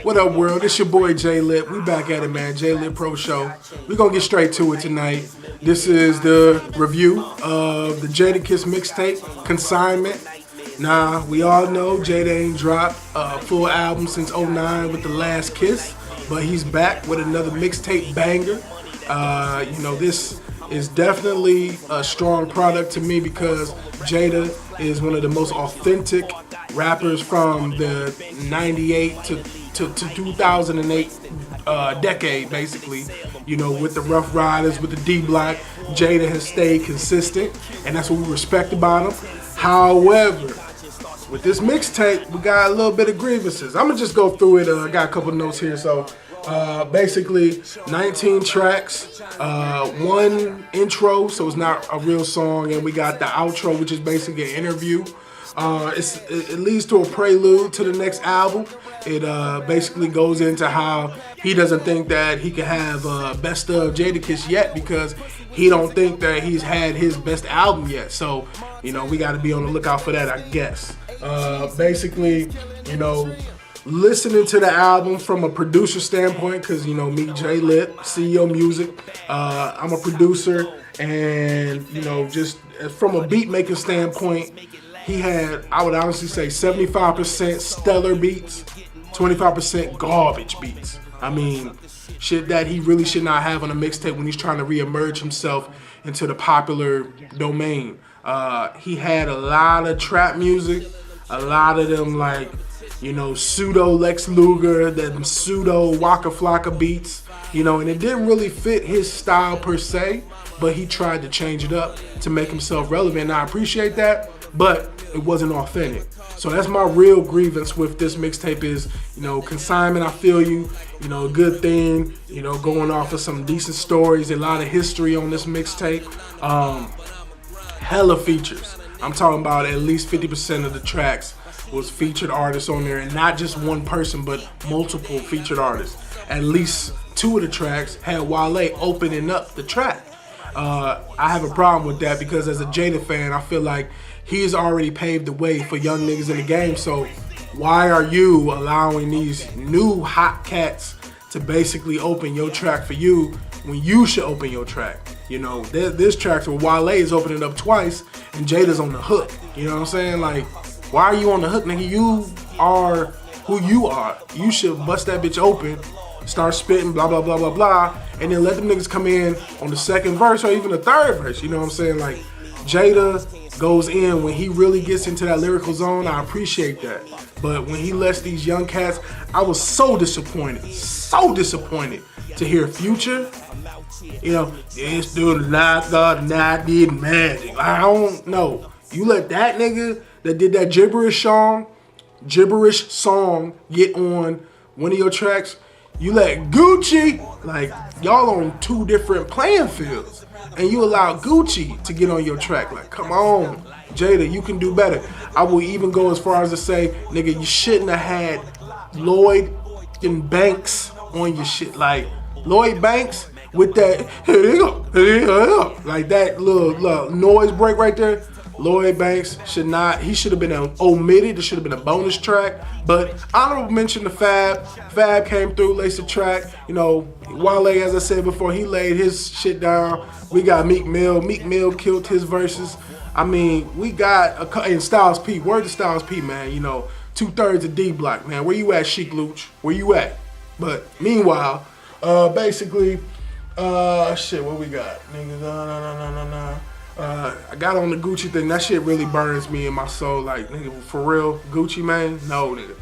What up, world? It's your boy J-Lip. We back at it, man. J-Lip Pro Show. We're going to get straight to it tonight. This is the review of the Jadakiss mixtape, Consignment. Now, we all know Jada ain't dropped a full album since '09 with The Last Kiss, but he's back with another mixtape banger. This is definitely a strong product to me because Jada is one of the most authentic rappers from the 98 to 2008 decade, basically. You know, with the Rough Riders, with the D-Block, Jada has stayed consistent, and that's what we respect about him. However, with this mixtape, we got a little bit of grievances. I'm gonna just go through it. I got a couple notes here. So basically 19 tracks, one intro, so it's not a real song, and we got the outro, which is basically an interview. It leads to a prelude to the next album. It basically goes into how he doesn't think that he can have best of Jadakiss yet because he don't think that he's had his best album yet. So, you know, we got to be on the lookout for that, I guess. Basically, you know, listening to the album from a producer standpoint, because, you know, me, J-Lip, CEO Music, I'm a producer, and, you know, just from a beat making standpoint, he had, I would honestly say, 75% stellar beats, 25% garbage beats. I mean, shit that he really should not have on a mixtape when he's trying to reemerge himself into the popular domain. He had a lot of trap music, a lot of them like, you know, pseudo Lex Luger, them pseudo Waka Flocka beats, you know, and it didn't really fit his style per se, but he tried to change it up to make himself relevant. And I appreciate that, but it wasn't authentic. So that's my real grievance with this mixtape is, you know, Consignment, I feel you, you know, a good thing, you know, going off of some decent stories, a lot of history on this mixtape, hella features. I'm talking about at least 50% of the tracks was featured artists on there, and not just one person, but multiple featured artists. At least 2 of the tracks had Wale opening up the track. I have a problem with that because as a Jada fan, I feel like he's already paved the way for young niggas in the game. So why are you allowing these new hot cats to basically open your track for you when you should open your track? You know, there's tracks where Wale is opening up twice and Jada's on the hook. You know what I'm saying? Like, why are you on the hook, nigga? You are who you are. You should bust that bitch open, start spitting, blah, blah, blah, blah, blah, and then let them niggas come in on the second verse or even the third verse. You know what I'm saying? Like, Jada goes in when he really gets into that lyrical zone. I appreciate that. But when he lets these young cats, I was so disappointed to hear Future. You know, this dude is not God, not did magic. I don't know. You let that nigga that did that gibberish song get on one of your tracks. You let Gucci, like, y'all on 2 different playing fields, and you allow Gucci to get on your track. Like, come on, Jada, you can do better. I will even go as far as to say, nigga, you shouldn't have had Lloyd and Banks on your shit. Like, Lloyd Banks with that, like that little noise break right there. Lloyd Banks should have been omitted. It should have been a bonus track. But honorable mention to Fab. Fab came through, laced the track. You know, Wale, as I said before, he laid his shit down. We got Meek Mill. Meek Mill killed his verses. I mean, we got and Styles P. Word to Styles P, man. You know, 2/3 of D-Block, man. Where you at, Sheek Luch? Where you at? But meanwhile, basically, shit, what we got? Niggas, I got on the Gucci thing. That shit really burns me in my soul. Like, nigga, for real, Gucci, man? No, nigga.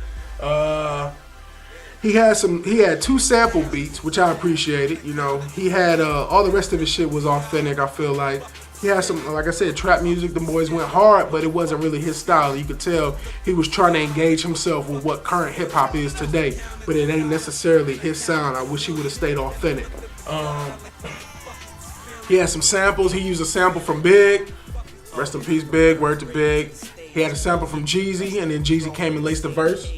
He had 2 sample beats, which I appreciated. You know, he had all the rest of his shit was authentic. I feel like he had some, like I said, trap music. The boys went hard, but it wasn't really his style. You could tell he was trying to engage himself with what current hip hop is today, but it ain't necessarily his sound. I wish he would have stayed authentic. He had some samples. He used a sample from Big. Rest in peace, Big. Word to Big. He had a sample from Jeezy, and then Jeezy came and laced the verse.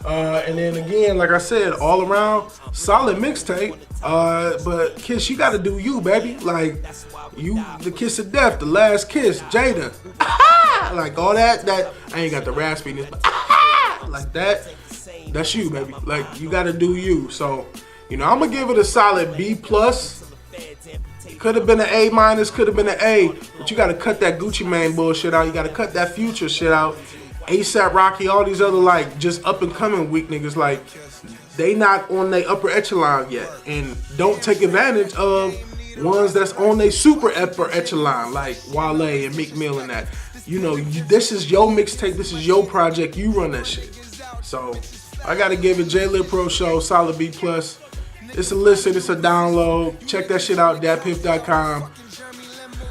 And then again, like I said, all around, solid mixtape. But Kiss, you gotta do you, baby. Like, you, the kiss of death, the last kiss, Jada. Like all that, I ain't got the raspiness, but like that, that's you, baby. Like, you gotta do you. So, you know, I'm gonna give it a solid B+. Could have been an A-, could have been an A, but you gotta cut that Gucci Mane bullshit out. You gotta cut that Future shit out. A$AP Rocky, all these other, like, just up-and-coming weak niggas, like, they not on their upper echelon yet. And don't take advantage of ones that's on their super upper echelon, like Wale and Meek Mill and that. You know, this is your mixtape, this is your project, you run that shit. So, I gotta give it JLip Pro Show, solid B+. It's a listen, it's a download. Check that shit out, datpiff.com.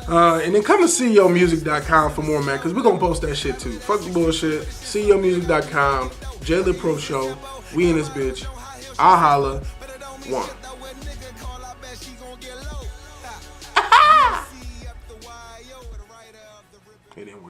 And then come to ceomusic.com for more, man, because we're going to post that shit too. Fuck the bullshit. ceomusic.com, JLip Pro Show. We in this bitch. I'll holla. One.